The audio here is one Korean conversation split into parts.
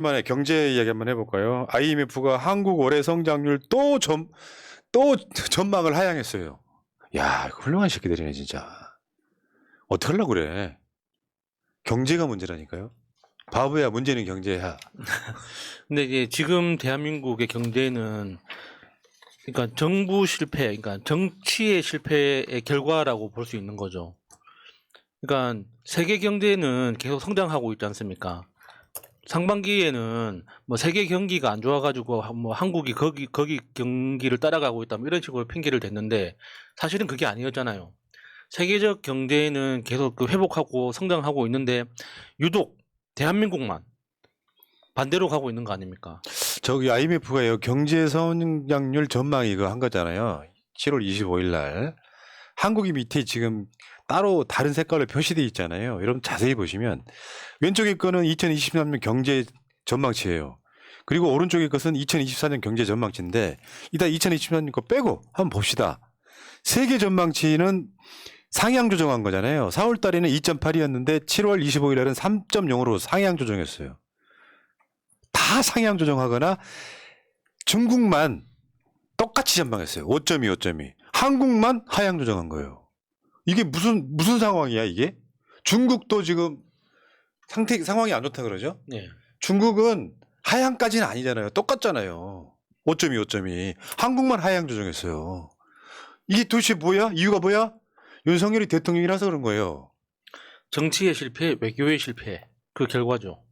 만에 경제 이야기 한번 해볼까요? IMF가 한국 올해 성장률 또 전망을 하향했어요. 야, 이거 훌륭한 새끼들이네 진짜. 어떻게 하려고 그래? 경제가 문제라니까요. 바보야, 문제는 경제야. 근데 이제 지금 대한민국의 경제는 그러니까 정부 실패, 그러니까 정치의 실패의 결과라고 볼 수 있는 거죠. 그러니까 세계 경제는 계속 성장하고 있지 않습니까? 상반기에는 뭐 세계 경기가 안 좋아가지고 뭐 한국이 거기 경기를 따라가고 있다 뭐 이런 식으로 핑계를 댔는데 사실은 그게 아니었잖아요. 세계적 경제는 계속 그 회복하고 성장하고 있는데 유독 대한민국만 반대로 가고 있는 거 아닙니까? 저기 IMF가요, 경제 성장률 전망 이거 한 거잖아요. 7월 25일 날. 한국이 밑에 지금 따로 다른 색깔로 표시되어 있잖아요. 여러분 자세히 보시면 왼쪽에 거는 2023년 경제 전망치예요. 그리고 오른쪽에 것은 2024년 경제 전망치인데 이따 2024년 거 빼고 한번 봅시다. 세계 전망치는 상향 조정한 거잖아요. 4월 달에는 2.8이었는데 7월 25일 날은 3.0으로 상향 조정했어요. 다 상향 조정하거나 중국만 똑같이 전망했어요. 5.2, 5.2. 한국만 하향 조정한 거예요. 이게 무슨 상황이야, 이게? 중국도 지금 상황이 안 좋다 그러죠? 네. 중국은 하향까지는 아니잖아요. 똑같잖아요. 5.2, 5.2. 한국만 하향 조정했어요. 이게 도대체 뭐야? 이유가 뭐야? 윤석열이 대통령이라서 그런 거예요. 정치의 실패, 외교의 실패 그 결과죠.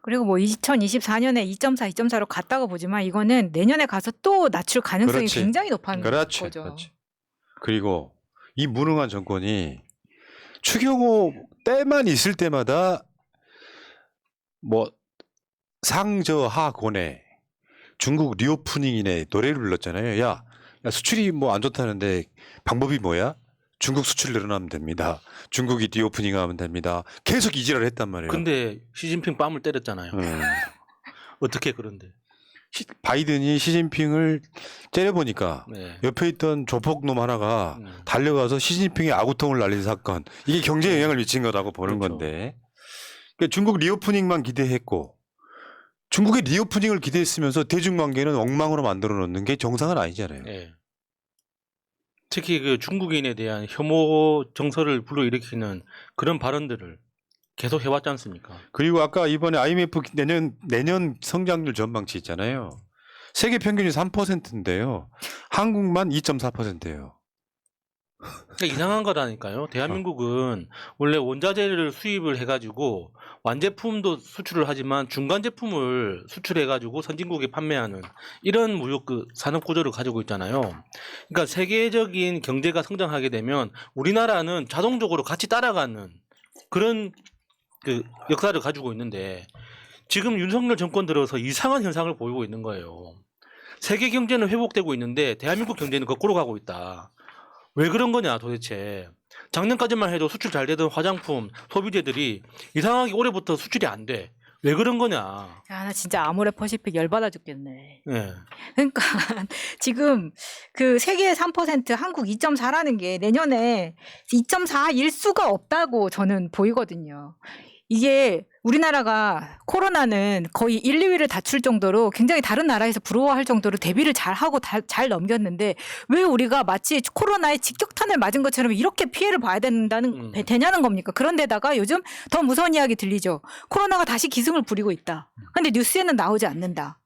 그리고 뭐 2024년에 2.4, 2.4로 갔다고 보지만 이거는 내년에 가서 또 낮출 가능성이 그렇지. 굉장히 높은 그렇지. 거죠. 그렇지. 그리고 이 무능한 정권이 추경호 때만 있을 때마다 뭐 상저하고네 중국 리오프닝이네 노래를 불렀잖아요. 야 수출이 뭐 안 좋다는데 방법이 뭐야? 중국 수출 늘어나면 됩니다. 중국이 리오프닝하면 됩니다. 계속 이지랄을 했단 말이에요. 근데 시진핑 뺨을 때렸잖아요. 어떻게 그런데? 바이든이 시진핑을 째려보니까 네. 옆에 있던 조폭놈 하나가 달려가서 시진핑의 아구통을 날린 사건. 이게 경제에 영향을 미친 거라고 보는 그렇죠. 건데. 그러니까 중국 리오프닝만 기대했고 중국의 리오프닝을 기대했으면서 대중관계는 엉망으로 만들어 놓는 게 정상은 아니잖아요. 네. 특히 그 중국인에 대한 혐오 정서를 불러일으키는 그런 발언들을 계속 해왔지 않습니까? 그리고 아까 이번에 IMF 내년 성장률 전망치 있잖아요. 세계 평균이 3%인데요. 한국만 2.4%예요. 그러니까 이상한 거라니까요. 대한민국은 원래 원자재를 수입을 해가지고 완제품도 수출을 하지만 중간 제품을 수출해가지고 선진국에 판매하는 이런 무역 그 산업 구조를 가지고 있잖아요. 그러니까 세계적인 경제가 성장하게 되면 우리나라는 자동적으로 같이 따라가는 그런 그 역사를 가지고 있는데 지금 윤석열 정권 들어서 이상한 현상을 보이고 있는 거예요. 세계 경제는 회복되고 있는데 대한민국 경제는 거꾸로 가고 있다. 왜 그런 거냐 도대체. 작년까지만 해도 수출 잘 되던 화장품 소비재들이 이상하게 올해부터 수출이 안 돼. 왜 그런 거냐. 야, 나 진짜 아모레퍼시픽 열받아 죽겠네. 네. 그러니까 지금 그 세계 3% 한국 2.4라는 게 내년에 2.4일 수가 없다고 저는 보이거든요. 이게 우리나라가 코로나는 거의 1, 2위를 다툴 정도로 굉장히 다른 나라에서 부러워할 정도로 대비를 잘하고 잘 넘겼는데 왜 우리가 마치 코로나에 직격탄을 맞은 것처럼 이렇게 피해를 봐야 되냐는 겁니까? 그런데다가 요즘 더 무서운 이야기 들리죠. 코로나가 다시 기승을 부리고 있다. 근데 뉴스에는 나오지 않는다.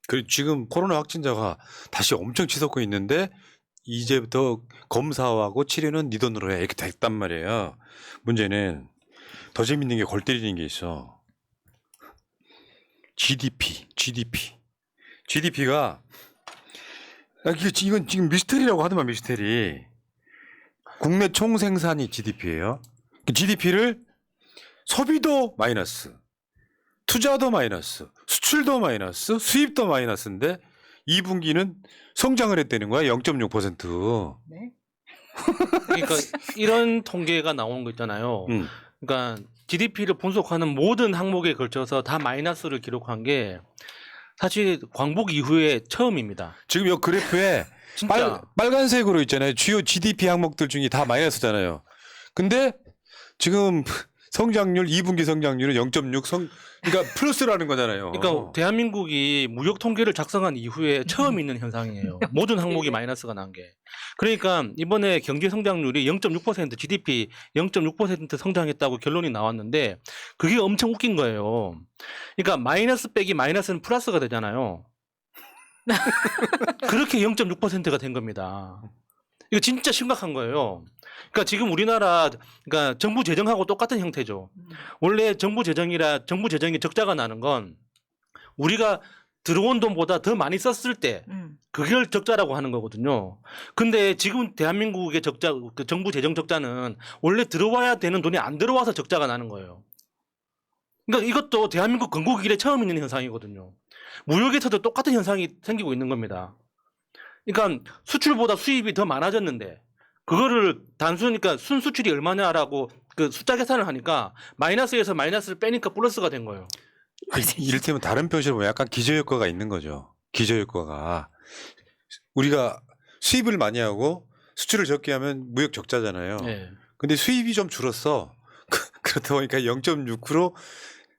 그리고 지금 코로나 확진자가 다시 엄청 치솟고 있는데 이제부터 검사하고 치료는 네 돈으로 해. 이렇게 됐단 말이에요. 문제는 더 재밌는 게 골 때리는 게 있어. GDP가 이건 지금 미스터리라고 하더만 미스터리. 국내 총생산이 GDP예요. GDP를 소비도 마이너스, 투자도 마이너스, 수출도 마이너스, 수입도 마이너스인데 2분기는 성장을 했다는 거야. 0.6%. 네? 그러니까 이런 통계가 나오는 거 있잖아요. 그러니까 GDP를 분석하는 모든 항목에 걸쳐서 다 마이너스를 기록한 게 사실 광복 이후에 처음입니다. 지금 이 그래프에 진짜. 빨간색으로 있잖아요. 주요 GDP 항목들 중에 다 마이너스잖아요. 근데 지금 성장률 2분기 성장률은 0.6 그러니까 플러스라는 거잖아요. 그러니까 대한민국이 무역 통계를 작성한 이후에 처음 있는 현상이에요. 모든 항목이 마이너스가 난 게. 그러니까 이번에 경제 성장률이 0.6% GDP 0.6% 성장했다고 결론이 나왔는데 그게 엄청 웃긴 거예요. 그러니까 마이너스 빼기 마이너스는 플러스가 되잖아요. 그렇게 0.6%가 된 겁니다. 이거 진짜 심각한 거예요. 그러니까 지금 우리나라 그러니까 정부 재정하고 똑같은 형태죠. 원래 정부 재정이 적자가 나는 건 우리가 들어온 돈보다 더 많이 썼을 때 그걸 적자라고 하는 거거든요. 근데 지금 대한민국의 적자, 그 정부 재정 적자는 원래 들어와야 되는 돈이 안 들어와서 적자가 나는 거예요. 그러니까 이것도 대한민국 건국 이래 처음 있는 현상이거든요. 무역에서도 똑같은 현상이 생기고 있는 겁니다. 그러니까 수출보다 수입이 더 많아졌는데 그거를 그러니까 순수출이 얼마냐라고 그 숫자 계산을 하니까 마이너스에서 마이너스를 빼니까 플러스가 된 거예요. 이를테면 다른 표시로 보면 약간 기저효과가 있는 거죠. 기저효과가 우리가 수입을 많이 하고 수출을 적게 하면 무역 적자잖아요. 네. 근데 수입이 좀 줄었어. 그렇다 보니까 0.6%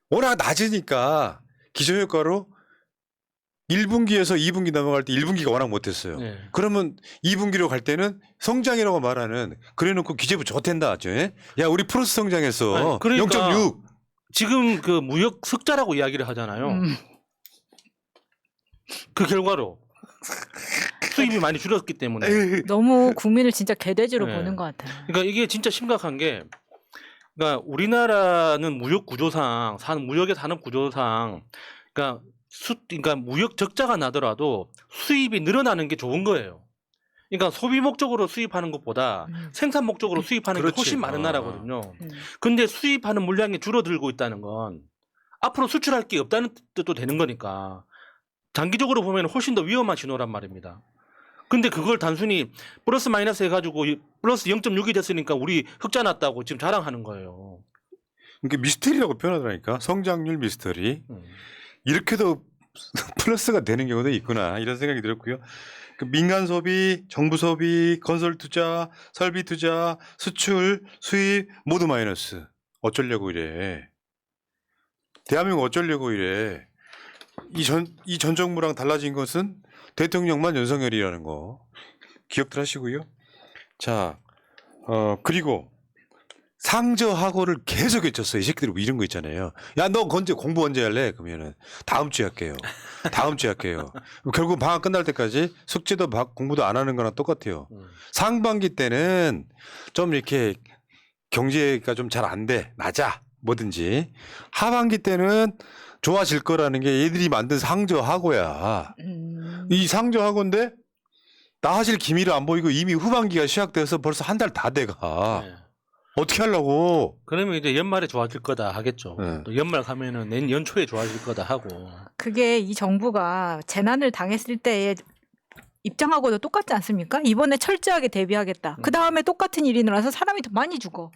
워낙 낮으니까 기저효과로 1분기에서 2분기 넘어갈 때 1분기가 워낙 못했어요. 네. 그러면 2분기로 갈 때는 성장이라고 말하는 그래놓고 기재부 좋댄다 하죠. 예? 야 우리 플러스 성장했어. 아니, 그러니까 0.6. 지금 그 무역 흑자라고 이야기를 하잖아요. 그 결과로 수입이 많이 줄었기 때문에. 너무 국민을 진짜 개돼지로 네. 보는 것 같아요. 그러니까 이게 진짜 심각한 게, 그러니까 우리나라는 무역 구조상, 무역의 산업 구조상, 그러니까 무역 적자가 나더라도 수입이 늘어나는 게 좋은 거예요. 그러니까 소비 목적으로 수입하는 것보다 생산 목적으로 수입하는 게 그렇지. 훨씬 많은 나라거든요. 음. 근데 수입하는 물량이 줄어들고 있다는 건 앞으로 수출할 게 없다는 뜻도 되는 거니까 장기적으로 보면 훨씬 더 위험한 신호란 말입니다. 근데 그걸 단순히 플러스 마이너스 해가지고 플러스 0.6이 됐으니까 우리 흑자 났다고 지금 자랑하는 거예요. 이게 미스터리라고 표현하더라니까. 성장률 미스터리. 이렇게도 플러스가 되는 경우도 있구나 이런 생각이 들었고요. 그 민간 소비, 정부 소비, 건설 투자, 설비 투자, 수출, 수입 모두 마이너스. 어쩌려고 이래. 대한민국 어쩌려고 이래. 이 전 정부랑 달라진 것은 대통령만 윤석열이라는 거 기억들 하시고요. 자, 그리고 상저하고를 계속 외쳤어요. 이 새끼들이 뭐 이런 거 있잖아요. 야, 너 공부 언제 할래? 그러면은 다음 주에 할게요. 다음 주에 할게요. 결국 방학 끝날 때까지 숙제도 공부도 안 하는 거랑 똑같아요. 상반기 때는 좀 이렇게 경제가 좀 잘 안 돼. 낮아. 뭐든지. 하반기 때는 좋아질 거라는 게 얘들이 만든 상저하고야. 이 상저하고인데 나아질 기미를 안 보이고 이미 후반기가 시작돼서 벌써 한 달 다 돼가. 네. 어떻게 하려고? 그러면 이제 연말에 좋아질 거다 하겠죠. 네. 또 연말 가면은 연초에 좋아질 거다 하고. 그게 이 정부가 재난을 당했을 때의 입장하고도 똑같지 않습니까? 이번에 철저하게 대비하겠다. 그 다음에 똑같은 일이 일어나서 사람이 더 많이 죽어.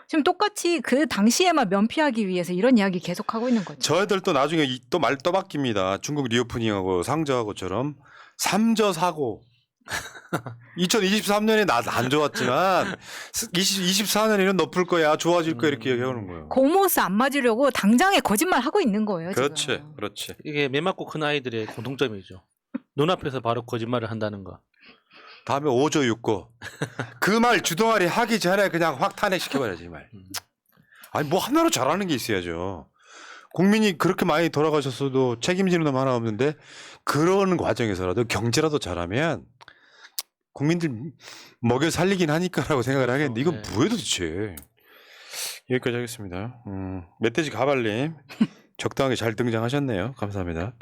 지금 똑같이 그 당시에만 면피하기 위해서 이런 이야기 계속하고 있는 거죠. 저 애들 또 나중에 또 말 또 바뀝니다. 중국 리오프닝하고 상저하고처럼 삼저 사고. 2023년에 나 안 좋았지만 24년에는 높을 거야, 좋아질 거야 이렇게 얘기하는 거예요. 고모스 안 맞으려고 당장에 거짓말 하고 있는 거예요. 그렇지, 지금. 그렇지. 이게 매 맞고 큰 아이들의 공통점이죠. 눈앞에서 바로 거짓말을 한다는 거. 다음에 5조 6고 그 말 주동아리 하기 전에 그냥 확 탄핵시켜버려야지 이 말. 아니 뭐 하나로 잘하는 게 있어야죠. 국민이 그렇게 많이 돌아가셨어도 책임지는 놈 하나 없는데 그런 과정에서라도 경제라도 잘하면 국민들 먹여 살리긴 하니까라고 생각을 하겠는데 이건 네. 뭐예요 도대체. 여기까지 하겠습니다. 멧돼지 가발님 적당하게 잘 등장하셨네요. 감사합니다.